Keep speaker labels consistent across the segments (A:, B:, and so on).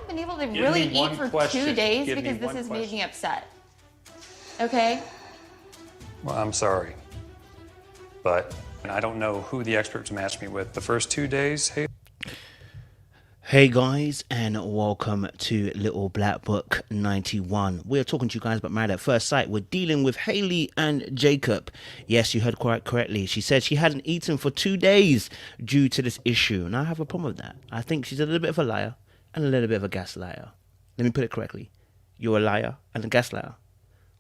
A: haven't been able to really eat for 2 days because this has made me upset. Okay?
B: Well, I'm sorry, but I don't know who the experts matched me with. The first 2 days,
C: Hey guys, and welcome to Little Black Book 91. We're talking to you guys about Married at First Sight. We're dealing with Hayley and Jacob. Yes, you heard quite correctly. She said she hadn't eaten for 2 days due to this issue. And I have a problem with that. I think she's a little bit of a liar and a little bit of a gaslighter. Let me put it correctly. You're a liar and a gaslighter.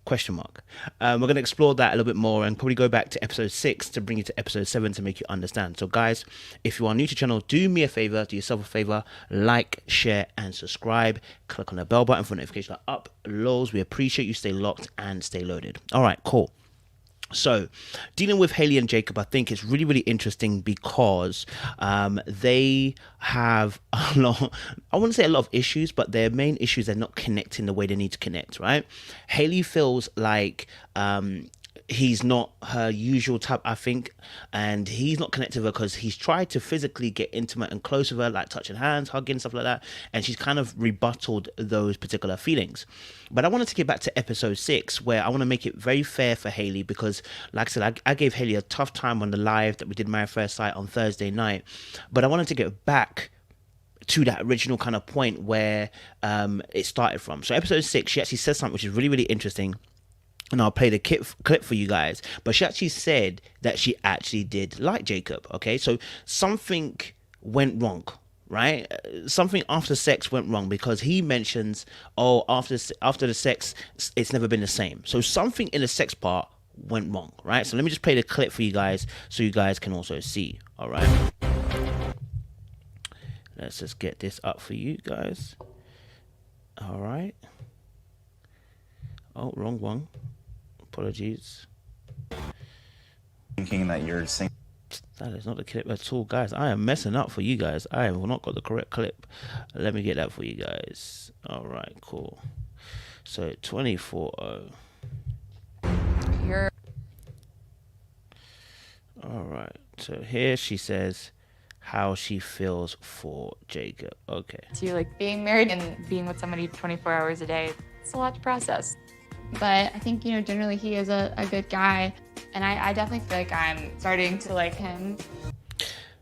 C: Question mark. We're going to explore that a little bit more and probably go back to episode 6 to bring you to episode 7 to make you understand. So guys, if you are new to the channel, do me a favor, do yourself a favor, like, share and subscribe. Click on the bell button for notification of uploads. We appreciate you. Stay locked and stay loaded. All right, cool. So dealing with Hayley and Jacob, I think it's really, really interesting because they have a lot, I wouldn't say a lot of issues, but their main issues are not connecting the way they need to connect, right? Hayley feels like he's not her usual type, I think, and he's not connected with her because he's tried to physically get intimate and close with her, like touching hands, hugging, stuff like that, and she's kind of rebutted those particular feelings. But I wanted to get back to episode 6, where I want to make it very fair for Hayley because, like I said, I gave Hayley a tough time on the live that we did Married at First Sight on Thursday night, but I wanted to get back to that original kind of point where it started from. So episode 6, she actually says something which is really, really interesting. And I'll play the clip for you guys. But she actually said that she actually did like Jacob. Okay, so something went wrong, right? Something after sex went wrong because he mentions, oh, after the sex, it's never been the same. So something in the sex part went wrong, right? So let me just play the clip for you guys so you guys can also see. All right. Let's just get this up for you guys. All right. Oh, wrong one. Apologies.
D: Thinking that you're saying
C: that is not the clip at all, guys. I am messing up for you guys. I have not got the correct clip. Let me get that for you guys. All right, cool. So 24-0. All right. So here she says how she feels for Jacob. Okay.
A: So you're like being married and being with somebody 24 hours a day. It's a lot to process. But I think, generally he is a good guy. And I definitely feel like I'm starting to like him.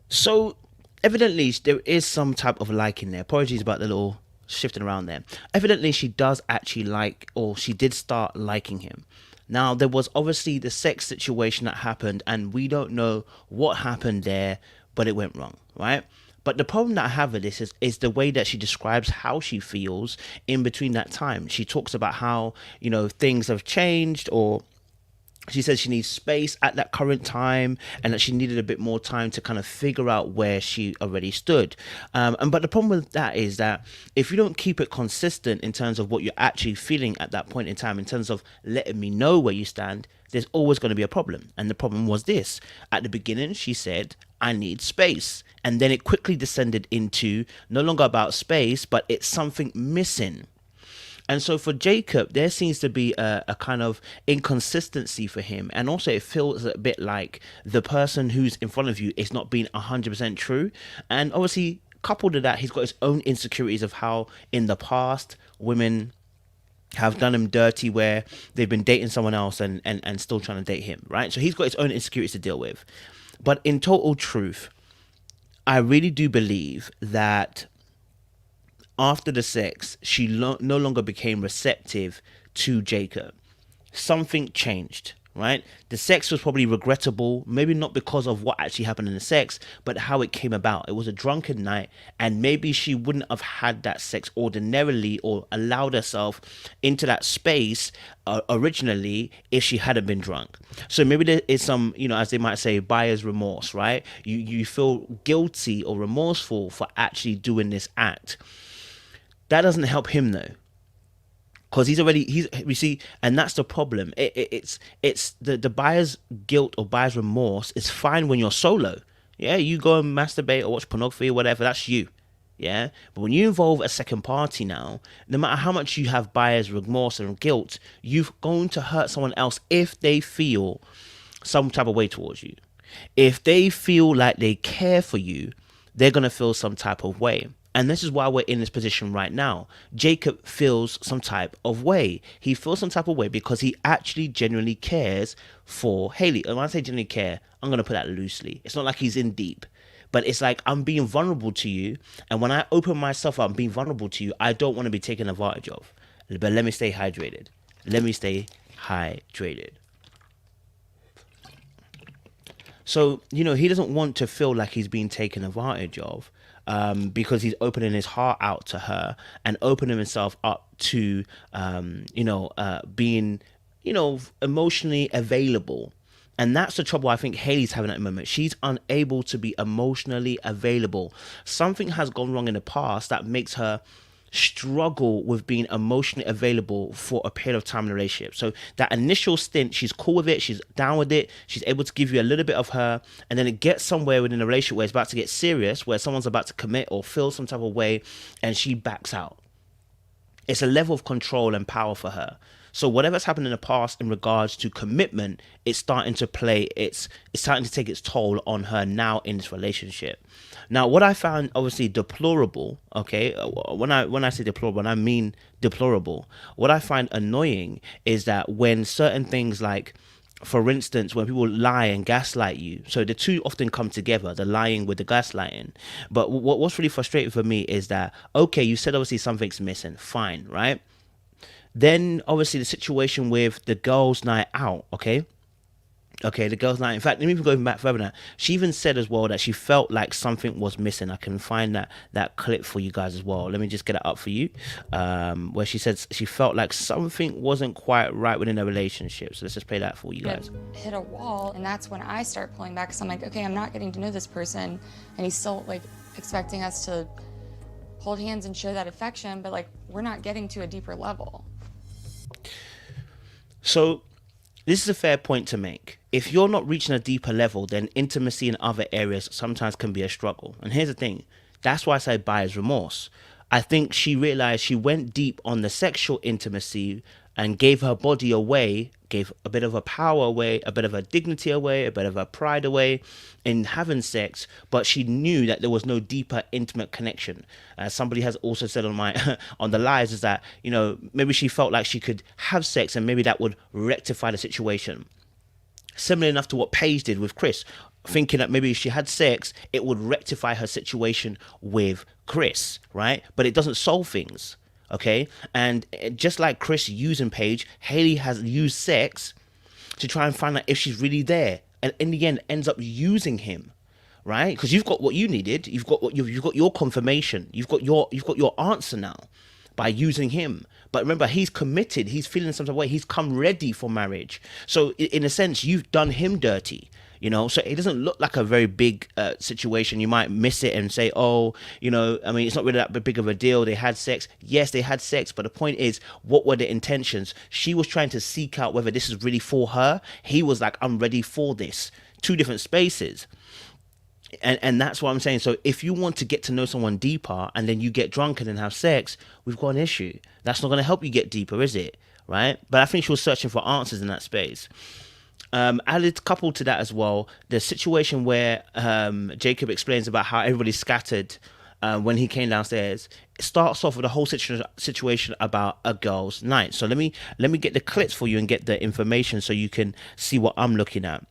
C: So evidently there is some type of liking there. Apologies about the little shifting around there. Evidently she does actually like, or she did start liking him. Now there was obviously the sex situation that happened and we don't know what happened there, but it went wrong, right? But the problem that I have with this is the way that she describes how she feels in between that time. She talks about how, things have changed, or she says she needs space at that current time and that she needed a bit more time to kind of figure out where she already stood. But the problem with that is that if you don't keep it consistent in terms of what you're actually feeling at that point in time, in terms of letting me know where you stand, there's always going to be a problem. And the problem was this. At the beginning, she said, I need space. And then it quickly descended into no longer about space, but it's something missing. And so for Jacob, there seems to be a kind of inconsistency for him. And also it feels a bit like the person who's in front of you is not being 100% true. And obviously, coupled with that, he's got his own insecurities of how in the past women have done him dirty where they've been dating someone else and still trying to date him, right? So he's got his own insecurities to deal with. But in total truth, I really do believe that after the sex, she no longer became receptive to Jacob. Something changed, right? The sex was probably regrettable, maybe not because of what actually happened in the sex, but how it came about. It was a drunken night, and maybe she wouldn't have had that sex ordinarily or allowed herself into that space originally if she hadn't been drunk. So maybe there is some, as they might say, buyer's remorse, right? You feel guilty or remorseful for actually doing this act. That doesn't help him though, because you see, and that's the problem. It's the buyer's guilt or buyer's remorse is fine when you're solo. Yeah, you go and masturbate or watch pornography or whatever, that's you. Yeah, but when you involve a second party now, no matter how much you have buyer's remorse and guilt, you're going to hurt someone else if they feel some type of way towards you. If they feel like they care for you, they're going to feel some type of way. And this is why we're in this position right now. Jacob feels some type of way. He feels some type of way because he actually genuinely cares for Hayley. And when I say genuinely care, I'm going to put that loosely. It's not like he's in deep. But it's like, I'm being vulnerable to you. And when I open myself up and being vulnerable to you, I don't want to be taken advantage of. But let me stay hydrated. Let me stay hydrated. So, you know, he doesn't want to feel like he's being taken advantage of, because he's opening his heart out to her and opening himself up to, being, emotionally available. And that's the trouble I think Hayley's having at the moment. She's unable to be emotionally available. Something has gone wrong in the past that makes her struggle with being emotionally available for a period of time in a relationship. So that initial stint, she's cool with it, she's down with it, she's able to give you a little bit of her, and then it gets somewhere within a relationship where it's about to get serious, where someone's about to commit or feel some type of way, and she backs out. It's a level of control and power for her. So whatever's happened in the past in regards to commitment, it's starting to play, it's starting to take its toll on her now in this relationship. Now, what I found obviously deplorable, okay, when I say deplorable, I mean deplorable. What I find annoying is that when certain things like, for instance, when people lie and gaslight you, so the two often come together, the lying with the gaslighting. But what's really frustrating for me is that, okay, you said obviously something's missing, fine, right? Then obviously the situation with the girls' night out, okay, the girls' night. In fact, let me even go even back further now. She even said as well that she felt like something was missing. I can find that clip for you guys as well. Let me just get it up for you, where she said she felt like something wasn't quite right within a relationship. So let's just play that for you guys.
A: Hit a wall, and that's when I start pulling back. So I'm like, okay, I'm not getting to know this person, and he's still like expecting us to hold hands and show that affection, but like we're not getting to a deeper level.
C: So this is a fair point to make. If you're not reaching a deeper level, then intimacy in other areas sometimes can be a struggle. And here's the thing. That's why I say buyer's remorse. I think she realized she went deep on the sexual intimacy and gave her body away, gave a bit of her power away, a bit of her dignity away, a bit of her pride away in having sex, but she knew that there was no deeper intimate connection. Somebody has also said on my on the lives is that, maybe she felt like she could have sex and maybe that would rectify the situation. Similar enough to what Paige did with Chris, thinking that maybe if she had sex, it would rectify her situation with Chris, right? But it doesn't solve things. Okay, and just like Chris using Paige, Hayley has used sex to try and find out if she's really there, and in the end ends up using him, right? Because you've got what you needed, you've got your confirmation, you've got your answer now by using him. But remember, he's committed, he's feeling some sort of way, he's come ready for marriage. So in a sense, you've done him dirty. So it doesn't look like a very big situation. You might miss it and say, it's not really that big of a deal. They had sex. Yes, they had sex. But the point is, what were the intentions? She was trying to seek out whether this is really for her. He was like, I'm ready for this. Two different spaces. And that's what I'm saying. So if you want to get to know someone deeper and then you get drunk and then have sex, we've got an issue. That's not going to help you get deeper, is it? Right? But I think she was searching for answers in that space. Added coupled to that as well, the situation where Jacob explains about how everybody scattered when he came downstairs. It starts off with a whole situation about a girl's night. So let me get the clips for you and get the information so you can see what I'm looking at.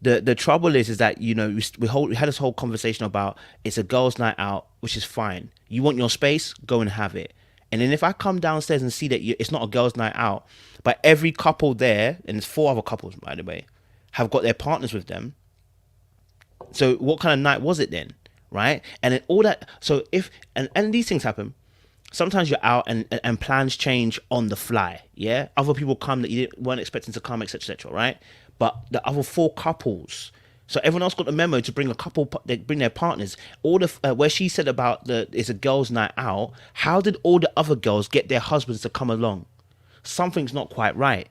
C: The trouble is that we had this whole conversation about it's a girl's night out, which is fine. You want your space, go and have it. And then if I come downstairs and see that it's not a girl's night out, but every couple there, and there's 4 other couples, by the way, have got their partners with them. So what kind of night was it then, right? And then all that. So and these things happen. Sometimes you're out and plans change on the fly, yeah? Other people come that you weren't expecting to come, etc., etc., right? But the other 4 couples, so everyone else got the memo to bring they bring their partners. All the where she said about it's a girls' night out. How did all the other girls get their husbands to come along? Something's not quite right.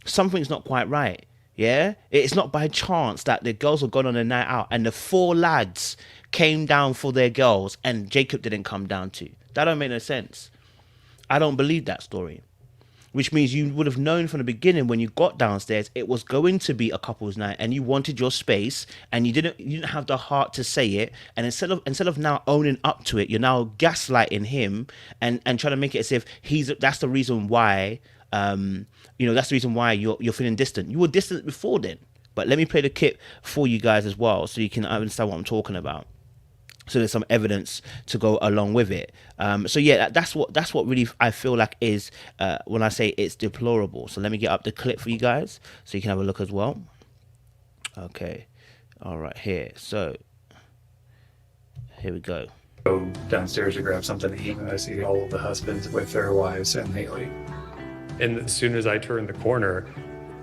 C: Something's not quite right. Yeah, it's not by chance that the girls were gone on a night out and the 4 lads came down for their girls and Jacob didn't come down to. That don't make no sense. I don't believe that story. which means you would have known from the beginning when you got downstairs it was going to be a couple's night, and you wanted your space, and you didn't have the heart to say it. And instead of now owning up to it, you're now gaslighting him and trying to make it as if that's the reason why that's the reason why you're feeling distant. You were distant before then. But let me play the clip for you guys as well, so you can understand what I'm talking about. So there's some evidence to go along with it. So yeah, that's what really I feel like is when I say it's deplorable. So let me get up the clip for you guys so you can have a look as well. Okay, all right, here. So here we go.
B: Go downstairs to grab something to eat, and I see all of the husbands with their wives and Hayley. And as soon as I turned the corner,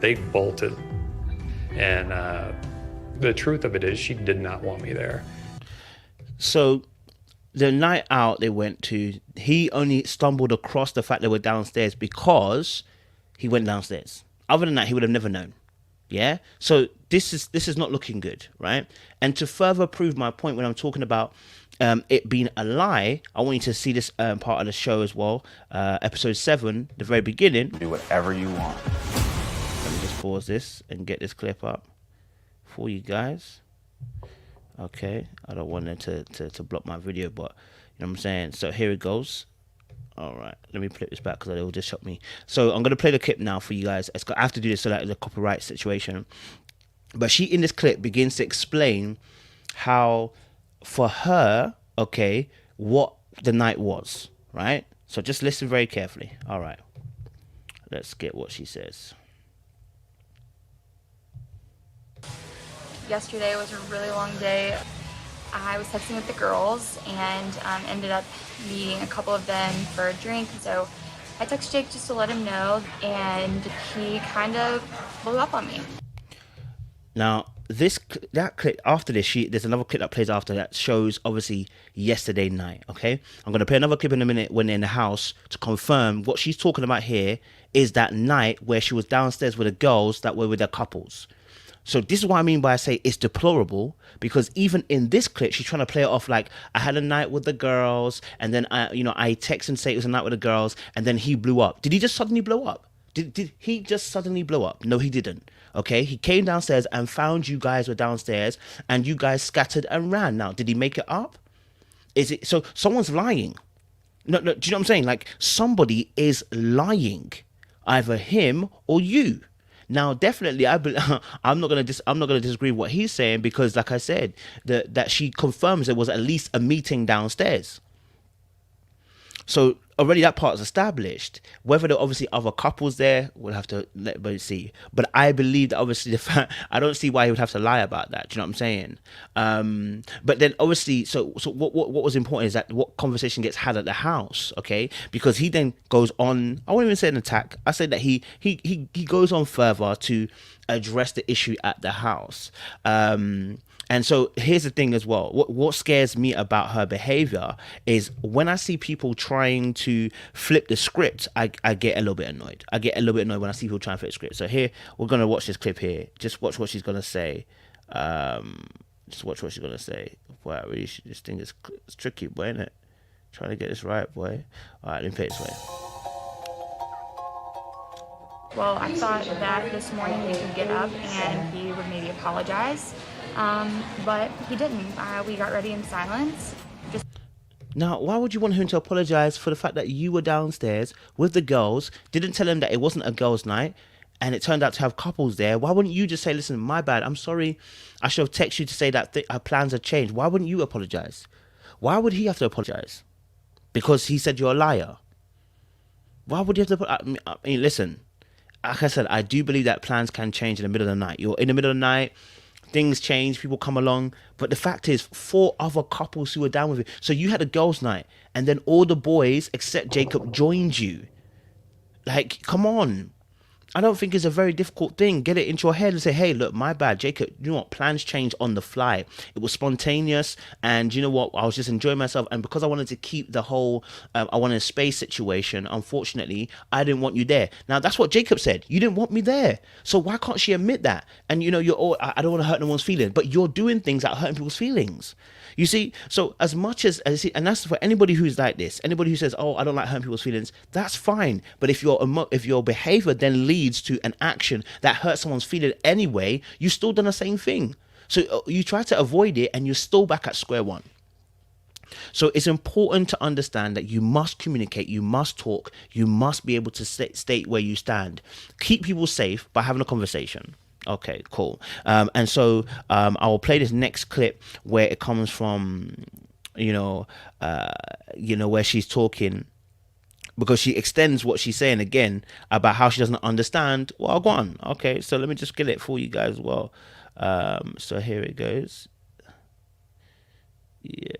B: they bolted. And the truth of it is, she did not want me there.
C: So the night out they went to, he only stumbled across the fact they were downstairs because he went downstairs. Other than that, he would have never known. Yeah. So this is not looking good, right? And to further prove my point when I'm talking about it being a lie, I want you to see this part of the show as well. Episode 7, the very beginning.
D: Do whatever you want.
C: Let me just pause this and get this clip up for you guys. Okay, I don't want them to block my video, but you know what I'm saying. So here it goes. All right, let me flip this back because it will just shock me. So I'm gonna play the clip now for you guys. I have to do this so that it's a copyright situation. But she in this clip begins to explain how, for her, okay, what the night was, right? So just listen very carefully. All right, let's get what she says.
A: Yesterday was a really long day. I was texting with the girls and ended up meeting a couple of them for a drink. So I texted Jake just to let him know, and he kind of blew up on me.
C: Now, that clip after this, there's another clip that plays after that shows obviously yesterday night. Okay, I'm gonna play another clip in a minute when they're in the house to confirm what she's talking about here is that night where she was downstairs with the girls that were with their couples. So this is what I mean by I say it's deplorable, because even in this clip, she's trying to play it off like, I had a night with the girls, and then I text and say it was a night with the girls, and then he blew up. Did he just suddenly blow up? Did he just suddenly blow up? No, he didn't. Okay, he came downstairs and found you guys were downstairs, and you guys scattered and ran. Now, did he make it up? Is it so? Someone's lying. No, do you know what I'm saying? Like, somebody is lying, either him or you. Now, definitely, I'm not gonna disagree with what he's saying, because, like I said, that she confirms there was at least a meeting downstairs. So already that part is established. Whether there are obviously other couples there, we'll have to let everybody see. But I believe that obviously I don't see why he would have to lie about that. Do you know what I'm saying? But then obviously, so what was important is that what conversation gets had at the house, okay? Because he then goes on. I won't even say an attack. I said that he goes on further to address the issue at the house. And so here's the thing as well. What scares me about her behavior is when I see people trying to flip the script, I get a little bit annoyed. I get a little bit annoyed when I see people trying to flip the script. So here, we're going to watch this clip here. Just watch what she's going to say. Just watch what she's going to say. Boy, really, this thing is it's tricky, boy, isn't it? Trying to get this right, boy. All right, let me play it this way.
A: Well, I thought that this morning he would get up and he would maybe apologize. But he didn't. We got ready in silence.
C: Now, why would you want him to apologize for the fact that you were downstairs with the girls, didn't tell him that it wasn't a girls' night, and it turned out to have couples there? Why wouldn't you just say, listen, my bad, I'm sorry, I should have texted you to say that our plans have changed? Why wouldn't you apologize? Why would he have to apologize? Because he said you're a liar. Why would you have to? I mean, listen, like I said, I do believe that plans can change in the middle of the night. You're in the middle of the night, things change, people come along. But the fact is, 4 other couples who were down with it. So you had a girls' night, and then all the boys except Jacob joined you. Like, come on. I don't think it's a very difficult thing. Get it into your head and say, hey, look, my bad, Jacob. You know what? Plans change on the fly. It was spontaneous. And you know what? I was just enjoying myself. And because I wanted to keep the whole, I wanted a space situation, unfortunately, I didn't want you there. Now, that's what Jacob said. You didn't want me there. So why can't she admit that? And, you know, you're all, I don't want to hurt no one's feelings, but you're doing things that are hurting people's feelings. You see, so as much as and that's for anybody who's like this, anybody who says, "Oh, I don't like hurting people's feelings," that's fine. But if your behavior then leads to an action that hurts someone's feeling anyway, you still done the same thing. So you try to avoid it, and you're still back at square one. So it's important to understand that you must communicate, you must talk, you must be able to state where you stand. Keep people safe by having a conversation. Okay, cool. And so I will play this next clip where it comes from, where she's talking, because she extends what she's saying again about how she doesn't understand. Well, go on. Okay, so let me just get it for you guys as well. So here it goes. Yeah.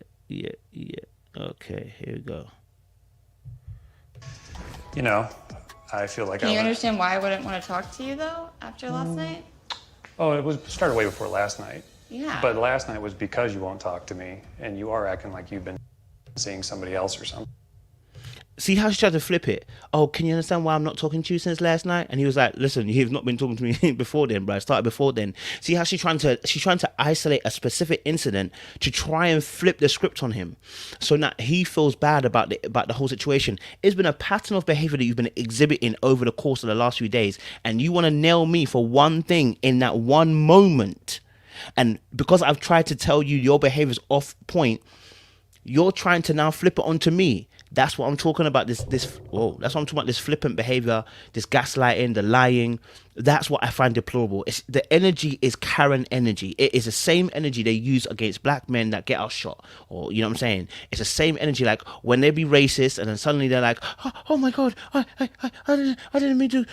C: Okay, here we go.
B: You know, I feel like
A: Can you understand why I wouldn't want to talk to you, though, after last night?
B: Oh, it started way before last night.
A: Yeah.
B: But last night was because you won't talk to me, and you are acting like you've been seeing somebody else or something.
C: See how she tried to flip it? Oh, can you understand why I'm not talking to you since last night? And he was like, listen, you've not been talking to me before then, bro. I started before then. See how she's trying to isolate a specific incident to try and flip the script on him. So now he feels bad about the whole situation. It's been a pattern of behavior that you've been exhibiting over the course of the last few days. And you want to nail me for one thing in that one moment. And because I've tried to tell you your behavior's off point, you're trying to now flip it onto me. That's what I'm talking about. That's what I'm talking about. This flippant behavior, this gaslighting, the lying. That's what I find deplorable. The energy is Karen energy. It is the same energy they use against black men that get us shot. Or, you know what I'm saying? It's the same energy like when they be racist and then suddenly they're like, oh my God, I didn't mean to,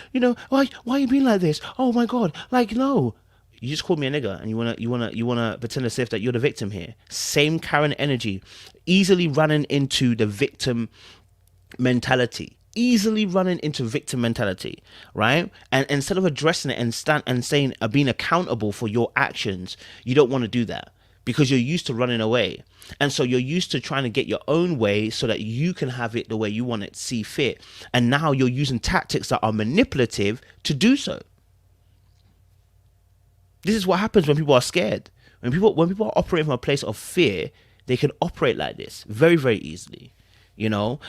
C: why are you being like this? Oh my God. Like, no. You just called me a nigger and you wanna pretend as if that you're the victim here. Same Karen energy, easily running into the victim mentality. Right? And instead of addressing it and saying being accountable for your actions, you don't want to do that because you're used to running away. And so you're used to trying to get your own way so that you can have it the way you want it, see fit. And now you're using tactics that are manipulative to do so. This is what happens when people are scared. When people are operating from a place of fear, they can operate like this very, very easily,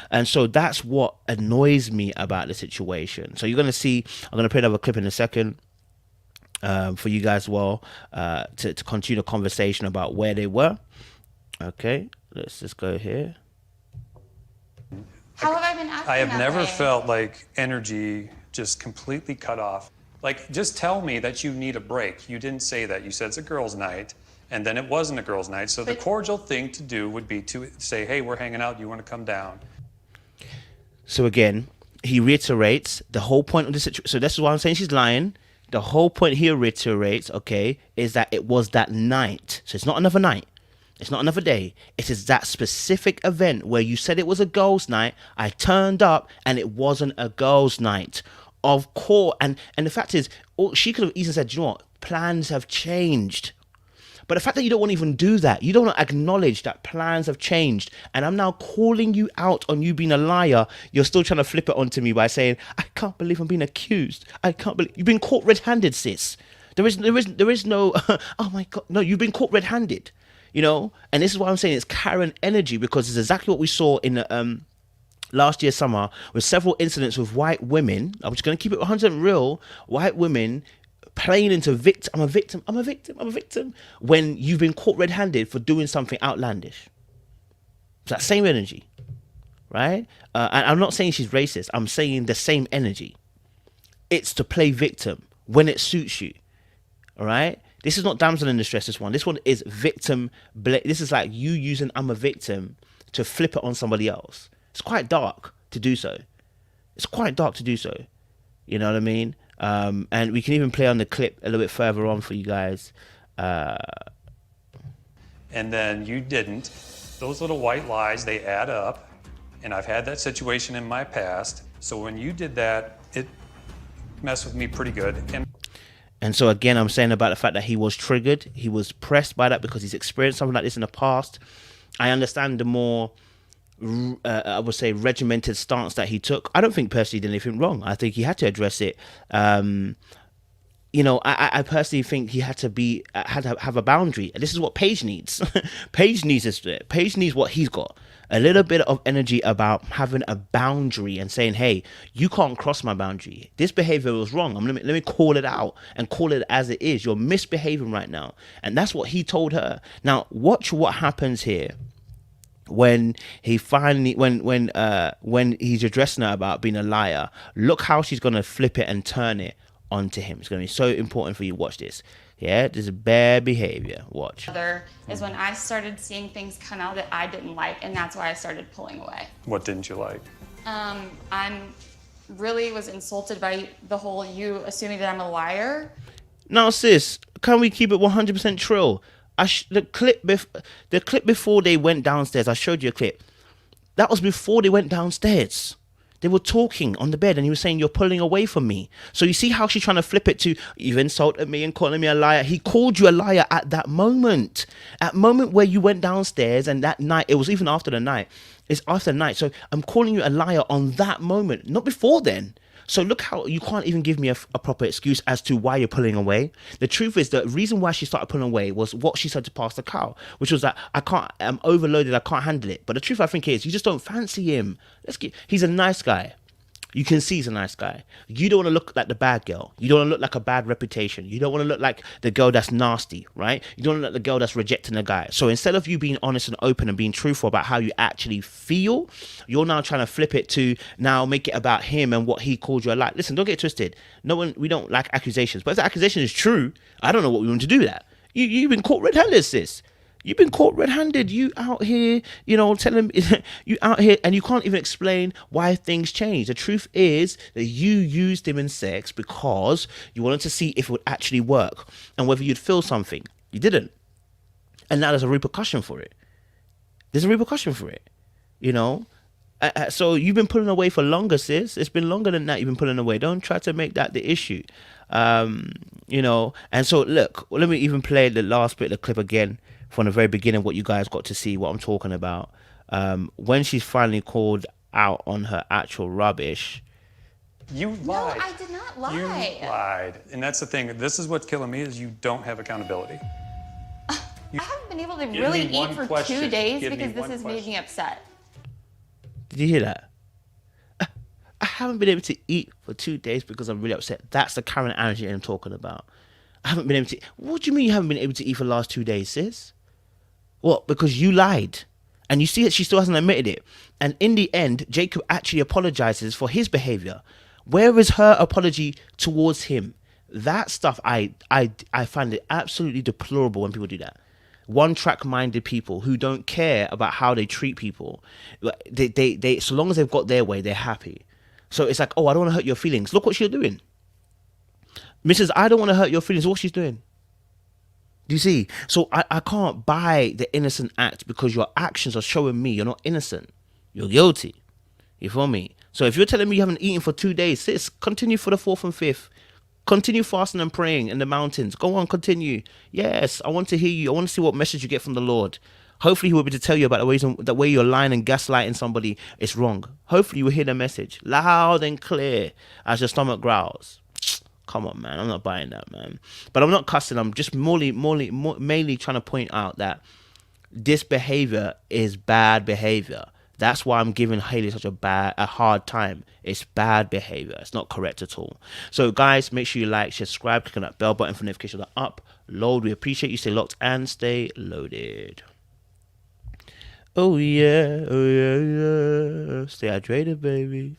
C: And so that's what annoys me about the situation. So you're going to see, I'm going to play another clip in a second for you guys as well to continue the conversation about where they were. Okay, let's just go here.
A: How have I been acting
B: I have
A: that
B: never
A: way?
B: felt like energy just completely cut off. Like, just tell me that you need a break. You didn't say that. You said it's a girls' night, and then it wasn't a girls' night. So the cordial thing to do would be to say, hey, we're hanging out. You want to come down? So again, he reiterates the whole point of the situation. So this is why I'm saying she's lying. The whole point he reiterates, okay, is that it was that night. So it's not another night. It's not another day. It is that specific event where you said it was a girls' night. I turned up, and it wasn't a girls' night. Of course, and the fact is, she could have easily said, you know what, plans have changed. But the fact that you don't want to even do that, you don't want to acknowledge that plans have changed, and I'm now calling you out on you being a liar, you're still trying to flip it onto me by saying, I can't believe I'm being accused. I can't believe you've been caught red-handed, sis. There is no, oh my God, no, you've been caught red-handed, And this is why I'm saying it's Karen energy, because it's exactly what we saw in the last year summer with several incidents with white women. I'm just going to keep it 100% real. White women playing into victim. I'm a victim. When you've been caught red-handed for doing something outlandish. It's that same energy, right? And I'm not saying she's racist. I'm saying the same energy. It's to play victim when it suits you. All right? This is not damsel in distress, this one. This one is victim. This is like you using I'm a victim to flip it on somebody else. It's quite dark to do so. You know what I mean? And we can even play on the clip a little bit further on for you guys. And then you didn't. Those little white lies, they add up. And I've had that situation in my past. So when you did that, mess with me pretty good.
C: And so again, I'm saying about the fact that he was triggered. He was pressed by that because he's experienced something like this in the past. I understand the more, I would say, regimented stance that he took. I don't think personally he did anything wrong. I think he had to address it. You know, I personally think he had to have a boundary. And this is what Paige needs. Paige needs this. Paige needs what he's got. A little bit of energy about having a boundary and saying, hey, you can't cross my boundary. This behavior was wrong. Let me call it out and call it as it is. You're misbehaving right now. And that's what he told her. Now, watch what happens here when he finally, when he's addressing her about being a liar. Look how she's going to flip it and turn it onto him. It's going to be so important for you. Watch this. Yeah, this is bad behavior. Watch.
A: Other is when I started seeing things come out that I didn't like, and that's why I started pulling away.
B: What didn't you like?
A: I'm really was insulted by the whole you assuming that I'm a liar.
C: Now, sis, can we keep it 100% trill? The clip before they went downstairs, I showed you a clip. That was before they went downstairs. They were talking on the bed and he was saying, you're pulling away from me. So you see how she's trying to flip it to, you've insulted me and calling me a liar. He called you a liar at that moment. At moment where you went downstairs, and that night, it was even after the night. It's after the night. So I'm calling you a liar on that moment, not before then. So look how you can't even give me a proper excuse as to why you're pulling away. The truth is the reason why she started pulling away was what she said to Pastor Carl, which was that I'm overloaded, I can't handle it. But the truth I think is you just don't fancy him. He's a nice guy. You can see he's a nice guy. You don't want to look like the bad girl. You don't want to look like a bad reputation. You don't want to look like the girl that's nasty, right? You don't want to look like the girl that's rejecting the guy. So instead of you being honest and open and being truthful about how you actually feel, you're now trying to flip it to now make it about him and what he called you a lie. Listen, don't get twisted. We don't like accusations. But if the accusation is true, I don't know what we want to do with that. You've been caught red-handed, sis. You've been caught red-handed. You out here, telling you out here, and you can't even explain why things change. The truth is that you used him in sex because you wanted to see if it would actually work and whether you'd feel something. You didn't, and now there's a repercussion for it. There's a repercussion for it, So you've been pulling away for longer, sis. It's been longer than that. You've been pulling away. Don't try to make that the issue, And so look, let me even play the last bit of the clip again. From the very beginning, what you guys got to see, what I'm talking about. When she's finally called out on her actual rubbish.
B: You lied.
A: No, I did not lie.
B: You lied. And that's the thing. This is what's killing me is you don't have accountability.
A: I haven't been able to really eat for 2 days because this has made me upset.
C: Did you hear that? I haven't been able to eat for 2 days because I'm really upset. That's the current energy I'm talking about. I haven't been able to. What do you mean you haven't been able to eat for the last 2 days, sis? What? Because you lied. And you see that she still hasn't admitted it. And in the end, Jacob actually apologizes for his behavior. Where is her apology towards him? That stuff, I find it absolutely deplorable when people do that. One-track minded people who don't care about how they treat people. They so long as they've got their way, they're happy. So it's like, oh, I don't want to hurt your feelings. Look what she's doing. Mrs. I don't want to hurt your feelings. What she's doing. Do you see? So I can't buy the innocent act because your actions are showing me you're not innocent. You're guilty. You feel me? So if you're telling me you haven't eaten for 2 days, sis, continue for the 4th and 5th. Continue fasting and praying in the mountains. Go on, continue. Yes, I want to hear you. I want to see what message you get from the Lord. Hopefully he will be able to tell you about the way you're lying and gaslighting somebody is wrong. Hopefully you will hear the message loud and clear as your stomach growls. Come on, man. I'm not buying that, man. But I'm not cussing. I'm just mainly trying to point out that this behavior is bad behavior. That's why I'm giving Hayley such a hard time. It's bad behavior. It's not correct at all. So, guys, make sure you like, subscribe, click on that bell button for notifications of the upload. We appreciate you. Stay locked and stay loaded. Oh, yeah. Oh, yeah, yeah. Stay hydrated, baby.